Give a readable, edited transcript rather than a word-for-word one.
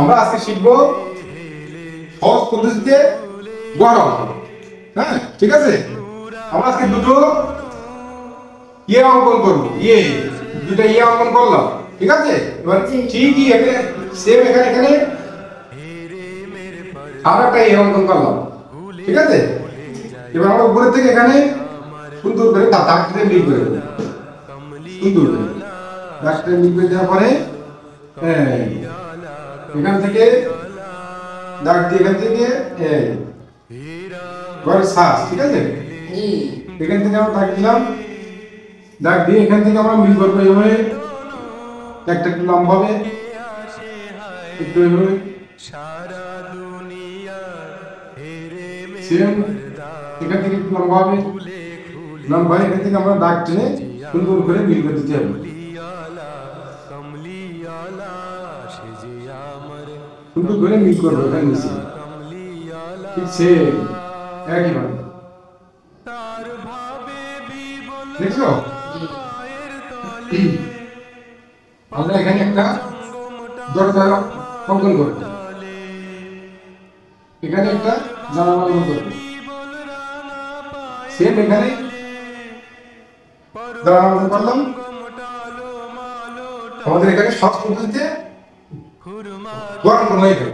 আমরা আজকে শিখবো সহজ পদ্ধতিতে গড় অঙ্কন। হ্যাঁ, ঠিক আছে। আমরা আজকে দুটো অঙ্কন করবো। দুটো অঙ্কন করলাম, ঠিক আছে। এবার ঠিকই এখানে সেম এখানে আর একটা অঙ্কন করলাম, ঠিক আছে। এবার আমরা উপরে থেকে এখানে সুন্দর করে দাগ দিয়ে মিল করে দেবো, সুন্দর করে দাগ দিয়ে মিল করে দেওয়ার পরে এখান থেকে দাগ দিয়ে এখান থেকে শ্বাস, ঠিক আছে। এখান থেকে আমরা দাগ দিলাম, দাগ দিয়ে এখান থেকে আমরা মিল করবো এইভাবে, একটা একটু লম্বা হবে, একটু এইভাবে সেম। এখান থেকে একটু লম্বা হবে, লম্বা এখান থেকে আমরা দাগ টেনে সুন্দর করে মিল করে দিতে হবে, সুন্দর করে মিল করবো এখানে নিচে, ঠিক সেম একইভাবে। দেখছো, আমরা এখানে একটা দরজা অঙ্কন করব, এখানে একটা জানালা অঙ্কন করব, সেম এখানে জানালা অঙ্কন করলাম। আমাদের এখানে সব পদ্ধতিতে গড় অঙ্কন হয়ে গেল।